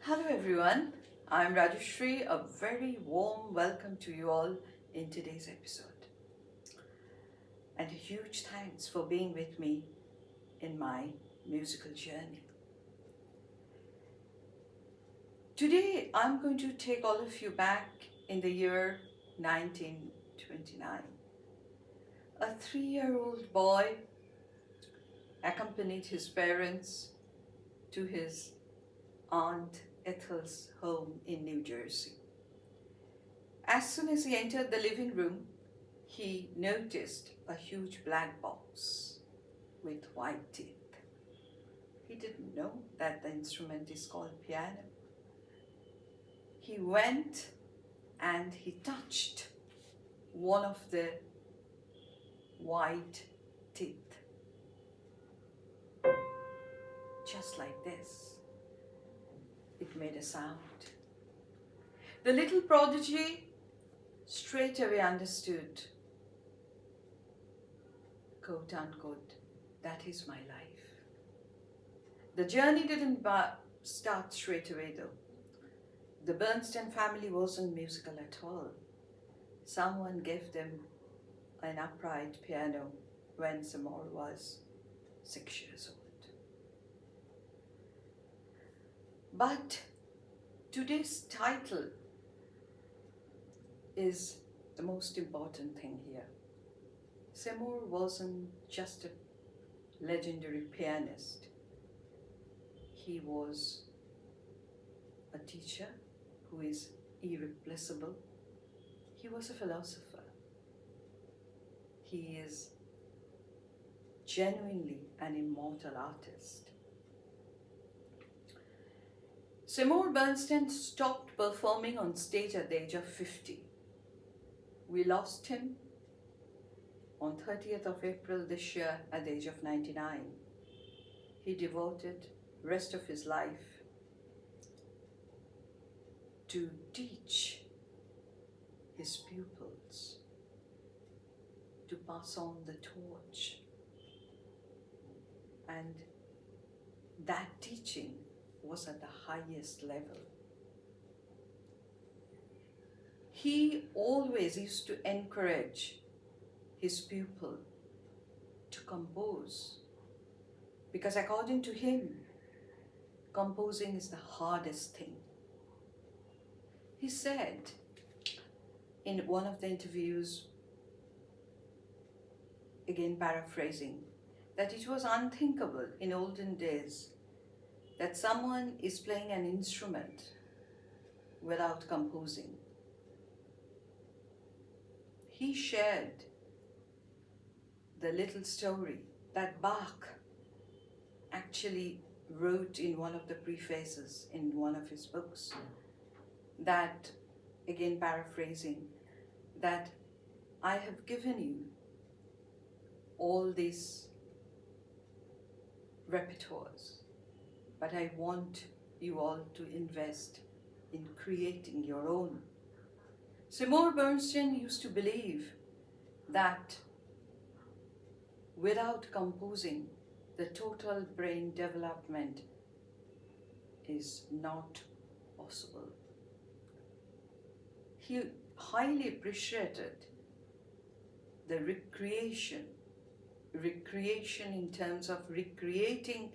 Hello everyone, I'm Rajeshri. A very warm welcome to you all in today's episode. And a huge thanks for being with me in my musical journey. Today I'm going to take all of you back in the year 1929. A 3-year-old boy accompanied his parents to his Aunt Ethel's home in New Jersey. As soon as he entered the living room, he noticed a huge black box with white teeth. He didn't know that the instrument is called piano. He went and he touched one of the white teeth. Just like this. It made a sound. The little prodigy straight away understood, quote unquote, that is my life. The journey didn't start straight away though. The Bernstein family wasn't musical at all. Someone gave them an upright piano when Seymour was 6 years old. But today's title is the most important thing here. Seymour wasn't just a legendary pianist. He was a teacher who is irreplaceable. He was a philosopher. He is genuinely an immortal artist. Seymour Bernstein stopped performing on stage at the age of 50. We lost him on 30th of April this year at the age of 99. He devoted the rest of his life to teach his pupils, to pass on the torch. And that teaching was at the highest level. He always used to encourage his pupil to compose because according to him, composing is the hardest thing. He said in one of the interviews, again paraphrasing, that it was unthinkable in olden days that someone is playing an instrument without composing. He shared the little story that Bach actually wrote in one of the prefaces in one of his books, that, again paraphrasing, that I have given you all these repertoires, but I want you all to invest in creating your own. Seymour Bernstein used to believe that without composing, the total brain development is not possible. He highly appreciated the recreation in terms of recreating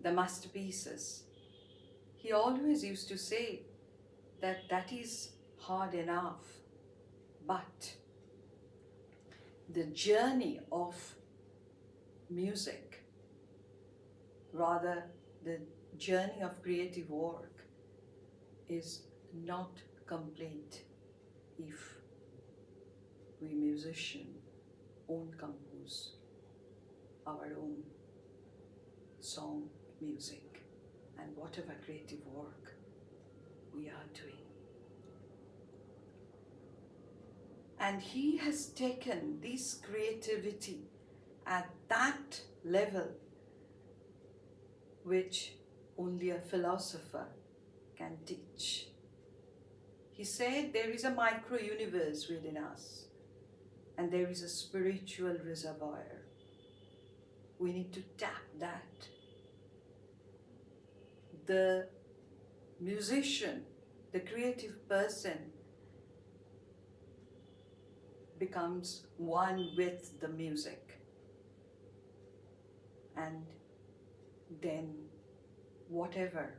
the masterpieces. He always used to say that that is hard enough, but the journey of music, rather the journey of creative work, is not complete if we musicians won't compose our own song, music, and whatever creative work we are doing. And he has taken this creativity at that level which only a philosopher can teach. He said there is a micro-universe within us and there is a spiritual reservoir. We need to tap that. The musician, the creative person, becomes one with the music. And then whatever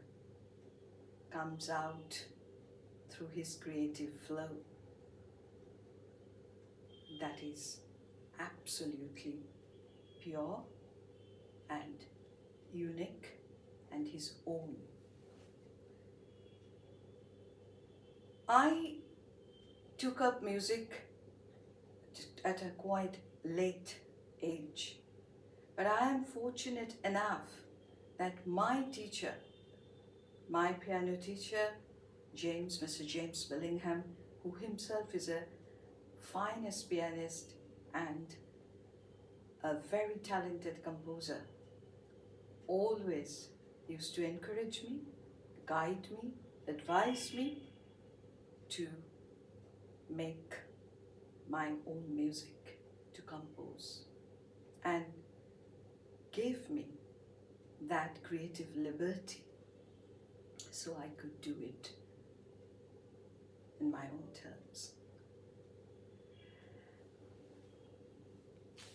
comes out through his creative flow, that is absolutely pure and unique and his own. I took up music at a quite late age, but I am fortunate enough that my teacher, my piano teacher, Mr. James Billingham, who himself is a finest pianist and a very talented composer, always used to encourage me, guide me, advise me to make my own music, to compose, and gave me that creative liberty so I could do it in my own terms.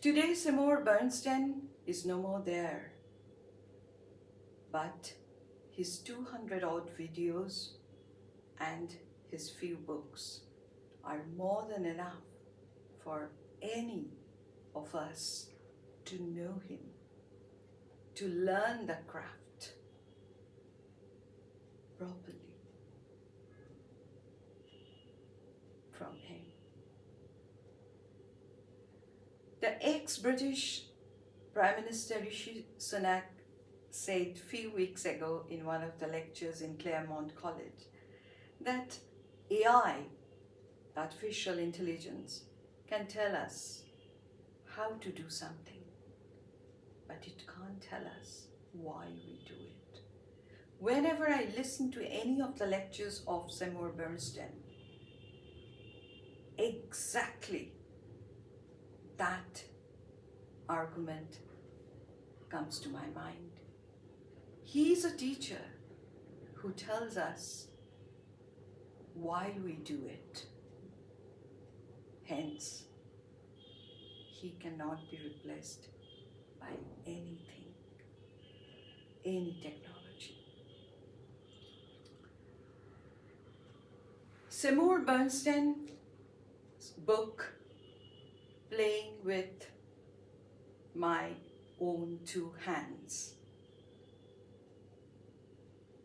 Today, Seymour Bernstein is no more there, but his 200 odd videos and his few books are more than enough for any of us to know him, to learn the craft properly from him. The ex-British Prime Minister Rishi Sunak said a few weeks ago in one of the lectures in Claremont College that AI, artificial intelligence, can tell us how to do something, but it can't tell us why we do it. Whenever I listen to any of the lectures of Seymour Bernstein, exactly that argument comes to my mind. He's a teacher who tells us why we do it. Hence, he cannot be replaced by anything, any technology. Seymour Bernstein's book, Playing with My Own Two Hands,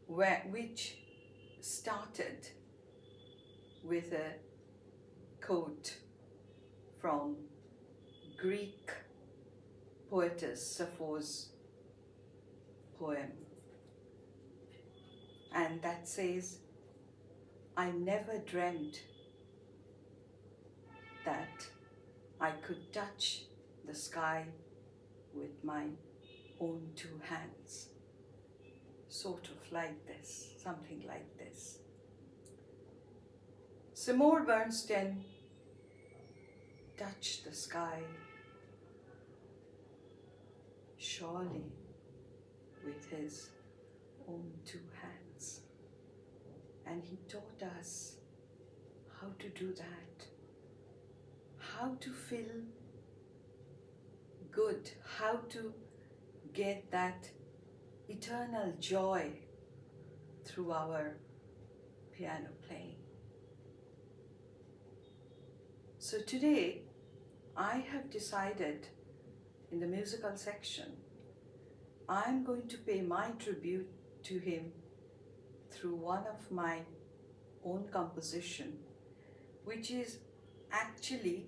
which started with a quote from Greek poetess Sappho's poem, and that says, "I never dreamt that I could touch the sky with my own two hands." Sort of like this, something like this. Seymour Bernstein touched the sky surely with his own two hands. And he taught us how to do that, how to feel good, how to get that eternal joy through our piano playing. So today, I have decided in the musical section, I'm going to pay my tribute to him through one of my own composition, which is actually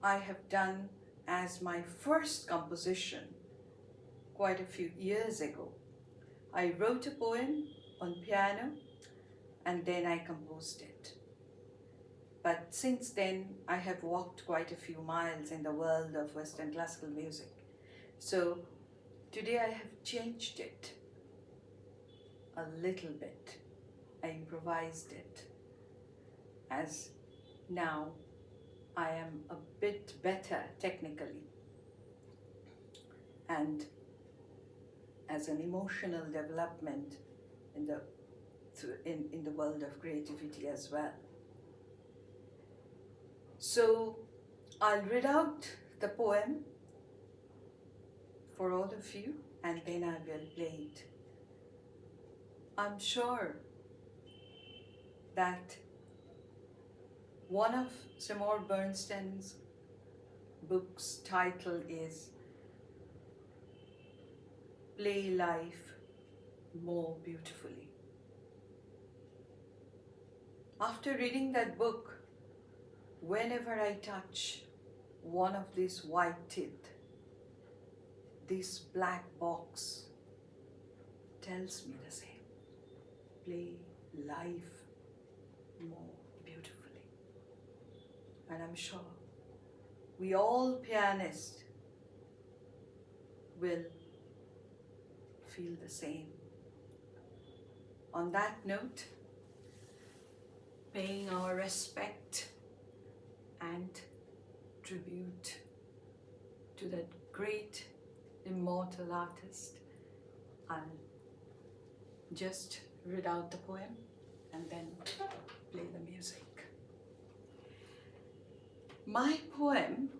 I have done as my first composition quite a few years ago. I wrote a poem on piano and then I composed it. But since then, I have walked quite a few miles in the world of Western classical music. So today I have changed it a little bit. I improvised it, as now I am a bit better technically. And as an emotional development in the world of creativity as well. So I'll read out the poem for all of you, and then I will play it. I'm sure that one of Seymour Bernstein's books' title is Play Life More Beautifully. After reading that book, whenever I touch one of these white teeth, this black box tells me the same. Play life more beautifully. And I'm sure we all pianists will feel the same. On that note, paying our respect and tribute to that great immortal artist, I'll just read out the poem and then play the music. My poem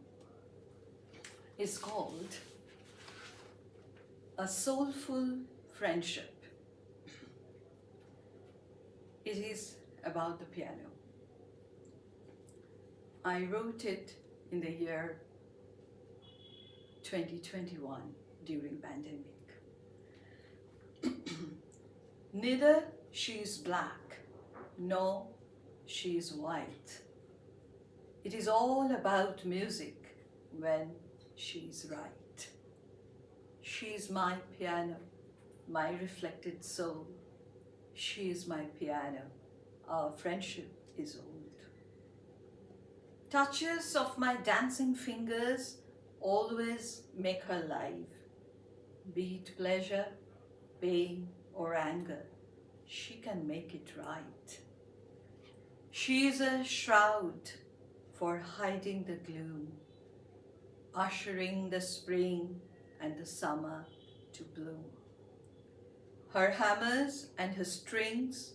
is called A Soulful Friendship. It is about the piano. I wrote it in the year 2021 during pandemic. Neither she is black, nor she is white. It is all about music when she is right. She is my piano, my reflected soul. She is my piano. Our friendship is old. Touches of my dancing fingers always make her live. Be it pleasure, pain, or anger, she can make it right. She is a shroud for hiding the gloom, ushering the spring and the summer to bloom. Her hammers and her strings,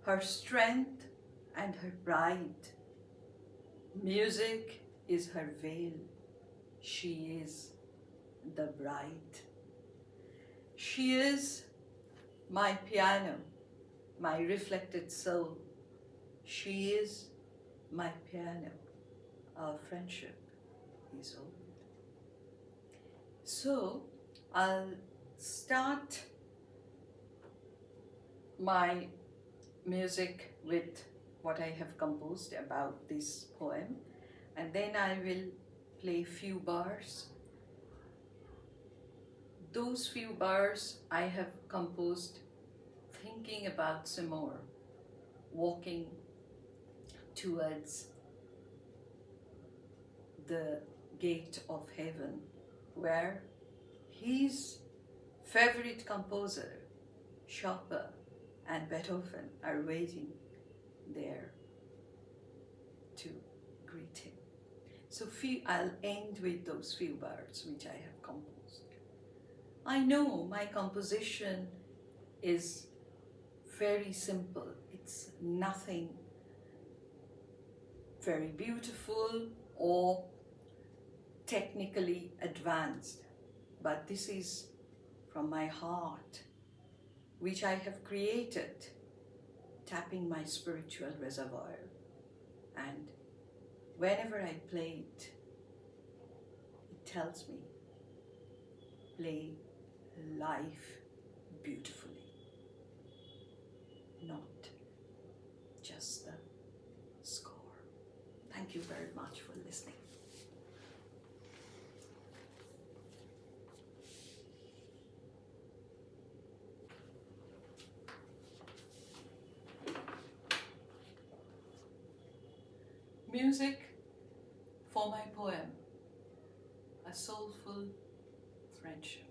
her strength and her pride. Music is her veil. She is the bride. She is my piano, my reflected soul. She is my piano. Our friendship is old. So I'll start my music with what I have composed about this poem, and then I will play few bars. Those few bars I have composed thinking about Seymour walking towards the gate of heaven, where his favorite composer, Chopin and Beethoven, are waiting there to greet him. So I'll end with those few bars which I have composed. I know my composition is very simple. It's nothing very beautiful or technically advanced, but this is from my heart, which I have created, tapping my spiritual reservoir. And whenever I play it, it tells me, play life beautifully, not just the score. Thank you very much for listening. Music for my poem, A Soulful Friendship.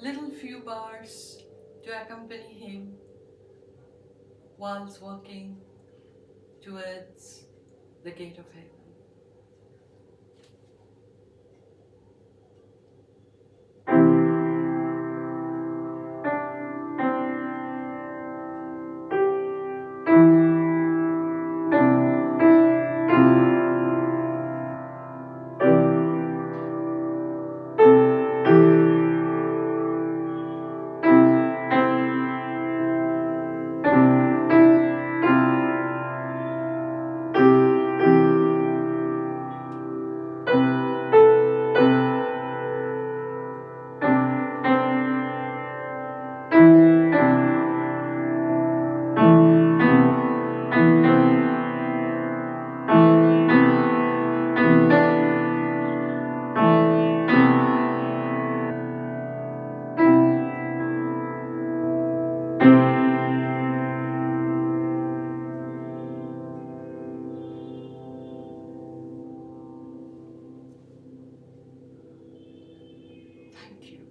little few bars to accompany him whilst walking towards the gate of heaven. Thank you.